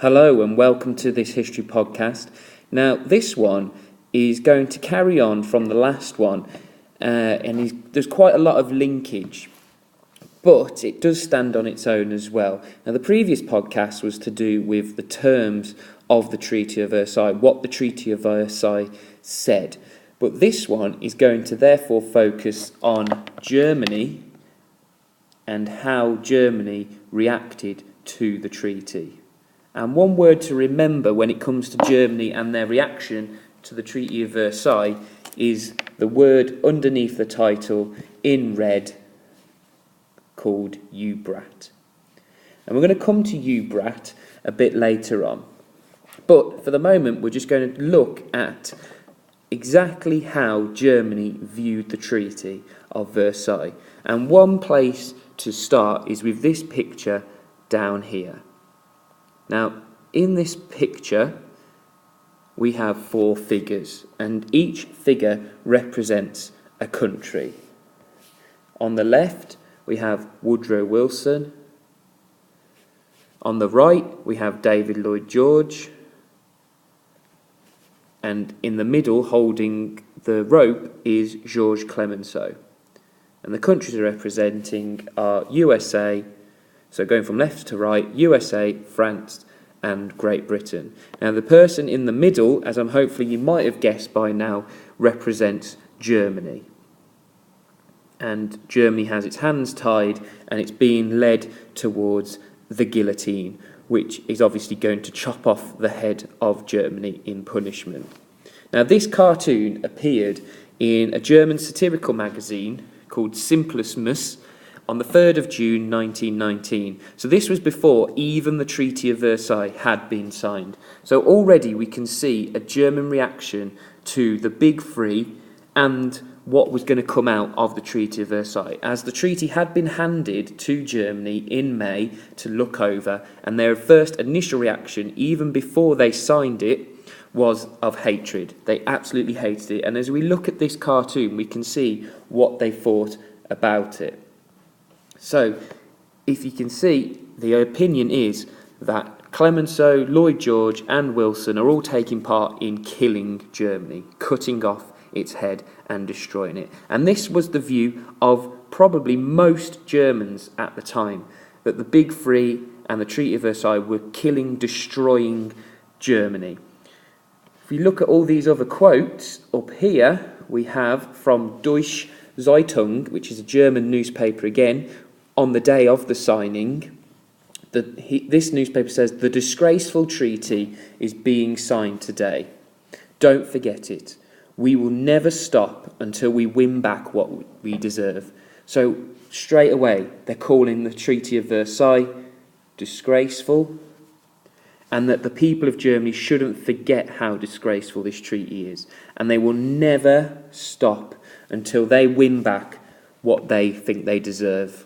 Hello and welcome to this history podcast. Now, this one is going to carry on from the last one, there's quite a lot of linkage, but it does stand on its own as well. Now, the previous podcast was to do with the terms of the Treaty of Versailles, what the Treaty of Versailles said. But this one is going to therefore focus on Germany and how Germany reacted to the treaty. And one word to remember when it comes to Germany and their reaction to the Treaty of Versailles is the word underneath the title in red called "Ubrat." And we're going to come to Ubrat a bit later on. But for the moment, we're just going to look at exactly how Germany viewed the Treaty of Versailles. And one place to start is with this picture down here. Now, in this picture, we have four figures, and each figure represents a country. On the left, we have Woodrow Wilson. On the right, we have David Lloyd George. And in the middle, holding the rope, is Georges Clemenceau. And the countries representing are USA. So going from left to right, USA, France, and Great Britain. Now the person in the middle, as hopefully you might have guessed by now, represents Germany. And Germany has its hands tied and it's being led towards the guillotine, which is obviously going to chop off the head of Germany in punishment. Now this cartoon appeared in a German satirical magazine called Simplismus on the 3rd of June 1919. So this was before even the Treaty of Versailles had been signed. So already we can see a German reaction to the Big Three and what was going to come out of the Treaty of Versailles, as the treaty had been handed to Germany in May to look over, and their first initial reaction, even before they signed it, was of hatred. They absolutely hated it. And as we look at this cartoon, we can see what they thought about it. So, if you can see, the opinion is that Clemenceau, Lloyd George and Wilson are all taking part in killing Germany, cutting off its head and destroying it. And this was the view of probably most Germans at the time, that the Big Three and the Treaty of Versailles were killing, destroying Germany. If we look at all these other quotes, up here we have from Deutsche Zeitung, which is a German newspaper again, on the day of the signing. This newspaper says, "The disgraceful treaty is being signed today. Don't forget it. We will never stop until we win back what we deserve." So straight away, they're calling the Treaty of Versailles disgraceful, and that the people of Germany shouldn't forget how disgraceful this treaty is. And they will never stop until they win back what they think they deserve.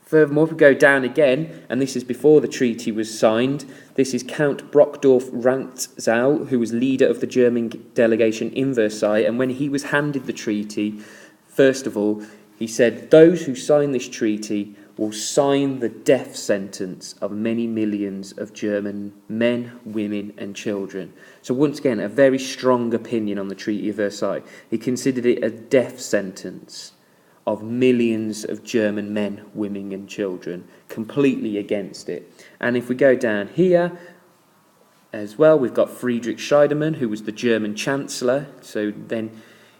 Furthermore, if we go down again, and this is before the treaty was signed, this is Count Brockdorff-Rantzau, who was leader of the German delegation in Versailles, and when he was handed the treaty, first of all, he said, "Those who sign this treaty will sign the death sentence of many millions of German men, women and children." So once again, a very strong opinion on the Treaty of Versailles. He considered it a death sentence of millions of German men, women and children, completely against it. And if we go down here as well, we've got Friedrich Scheidemann, who was the German Chancellor. So then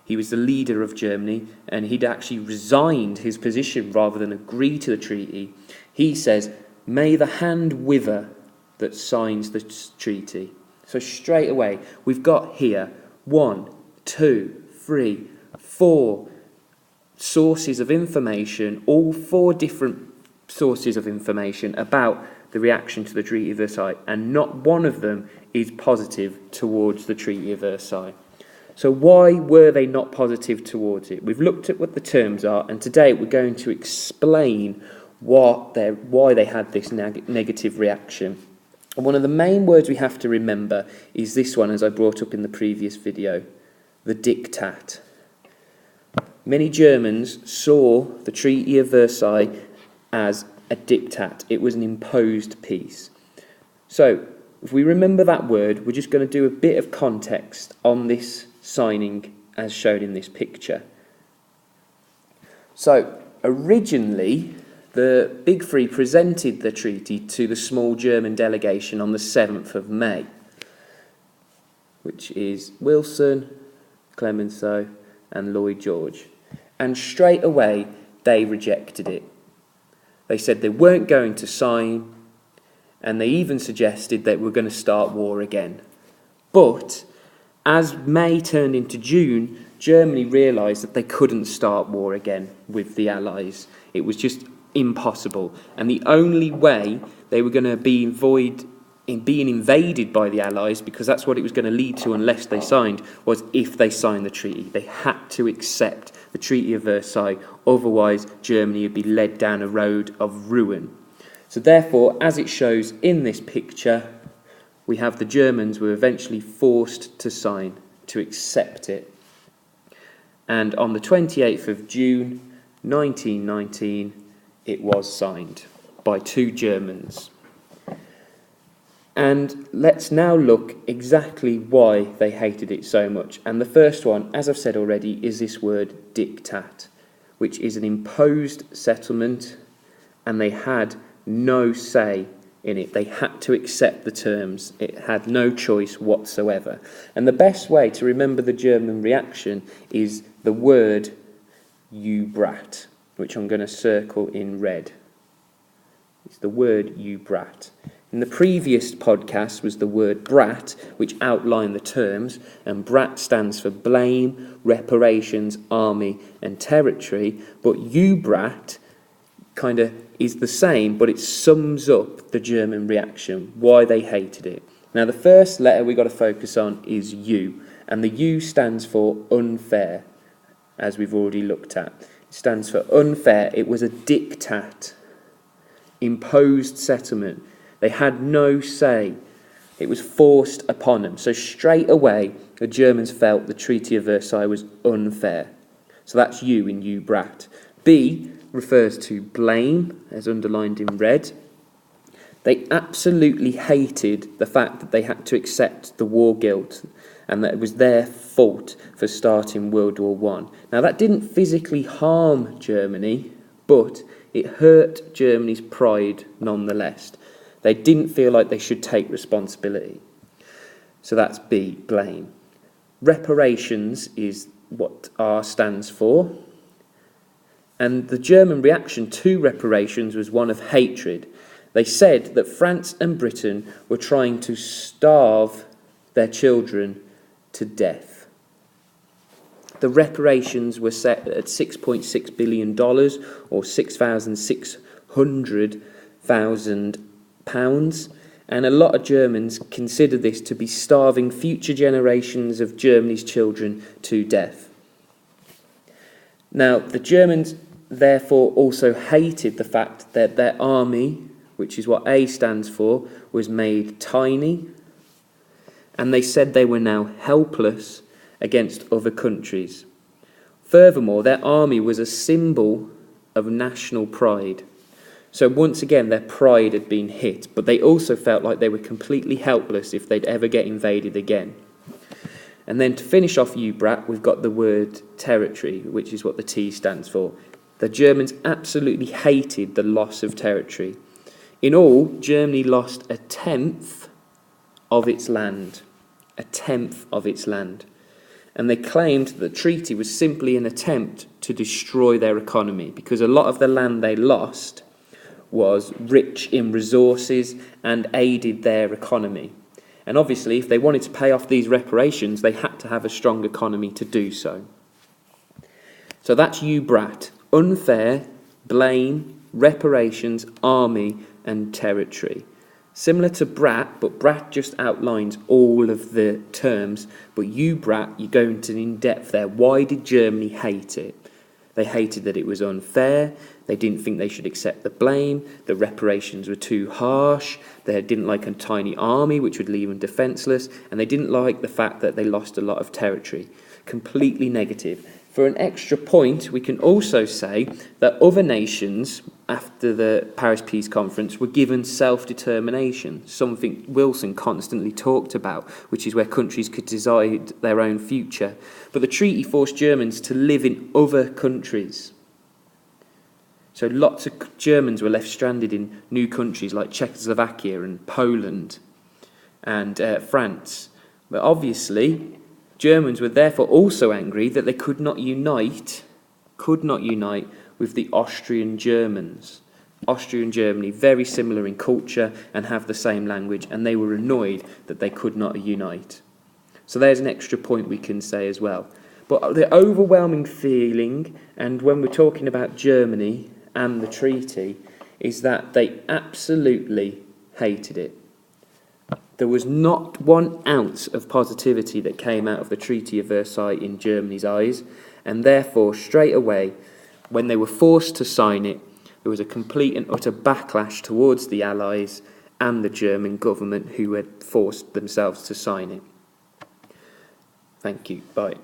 he was the leader of Germany, and he'd actually resigned his position rather than agree to the treaty. He says, "May the hand wither that signs the treaty." So straight away, we've got here 1, 2, 3, 4 sources of information, all 4 different sources of information about the reaction to the Treaty of Versailles, and not one of them is positive towards the Treaty of Versailles. So why were they not positive towards it? We've looked at what the terms are, and today we're going to explain why they had this negative reaction. And one of the main words we have to remember is this one, as I brought up in the previous video, the diktat. Many Germans saw the Treaty of Versailles as a diktat. It was an imposed peace. So, if we remember that word, we're just going to do a bit of context on this signing as shown in this picture. So, originally, the Big Three presented the treaty to the small German delegation on the 7th of May, which is Wilson, Clemenceau and Lloyd George. And straight away, they rejected it. They said they weren't going to sign, and they even suggested they were going to start war again. But as May turned into June, Germany realised that they couldn't start war again with the Allies. It was just impossible. And the only way they were going to be being invaded by the Allies, because that's what it was going to lead to unless they signed, was if they signed the treaty. They had to accept the Treaty of Versailles, otherwise Germany would be led down a road of ruin. So therefore, as it shows in this picture, we have the Germans were eventually forced to sign, to accept it. And on the 28th of June 1919, it was signed by 2 Germans. And let's now look exactly why they hated it so much. And the first one, as I've said already, is this word diktat, which is an imposed settlement, and they had no say in it. They had to accept the terms. It had no choice whatsoever. And the best way to remember the German reaction is the word "you brat," which I'm going to circle in red. It's the word "you brat." In the previous podcast was the word brat, which outlined the terms, and brat stands for blame, reparations, army, and territory. But "you brat" kind of is the same, but it sums up the German reaction, why they hated it. Now, the first letter we've got to focus on is U, and the U stands for unfair, as we've already looked at. It stands for unfair. It was a diktat, imposed settlement. They had no say. It was forced upon them. So straight away, the Germans felt the Treaty of Versailles was unfair. So that's U in U brat. B refers to blame, as underlined in red. They absolutely hated the fact that they had to accept the war guilt and that it was their fault for starting World War I. Now, that didn't physically harm Germany, but it hurt Germany's pride nonetheless. They didn't feel like they should take responsibility. So that's B, blame. Reparations is what R stands for. And the German reaction to reparations was one of hatred. They said that France and Britain were trying to starve their children to death. The reparations were set at $6.6 billion, or £6,600,000, and a lot of Germans consider this to be starving future generations of Germany's children to death. Now, the Germans therefore also hated the fact that their army, which is what A stands for, was made tiny, and they said they were now helpless against other countries. Furthermore, their army was a symbol of national pride. So once again, their pride had been hit, but they also felt like they were completely helpless if they'd ever get invaded again. And then to finish off U-brat, we've got the word territory, which is what the T stands for. The Germans absolutely hated the loss of territory. In all, Germany lost a tenth of its land. A tenth of its land. And they claimed that the treaty was simply an attempt to destroy their economy, because a lot of the land they lost was rich in resources and aided their economy. And obviously, if they wanted to pay off these reparations, they had to have a strong economy to do so. So that's U-brat. Unfair, blame, reparations, army, and territory. Similar to brat, but brat just outlines all of the terms, but U-brat, you go into in depth there. Why did Germany hate it? They hated that it was unfair. They didn't think they should accept the blame. The reparations were too harsh. They didn't like a tiny army, which would leave them defenceless. And they didn't like the fact that they lost a lot of territory. Completely negative. For an extra point, we can also say that other nations, after the Paris Peace Conference, were given self-determination, something Wilson constantly talked about, which is where countries could decide their own future. But the treaty forced Germans to live in other countries. So lots of Germans were left stranded in new countries like Czechoslovakia and Poland and France. But obviously, Germans were therefore also angry that they could not unite with the Austrian Germans. Austria and Germany, very similar in culture and have the same language, and they were annoyed that they could not unite. So there's an extra point we can say as well. But the overwhelming feeling, and when we're talking about Germany and the treaty, is that they absolutely hated it. There was not 1 ounce of positivity that came out of the Treaty of Versailles in Germany's eyes, and therefore, straight away, when they were forced to sign it, there was a complete and utter backlash towards the Allies and the German government who had forced themselves to sign it. Thank you. Bye.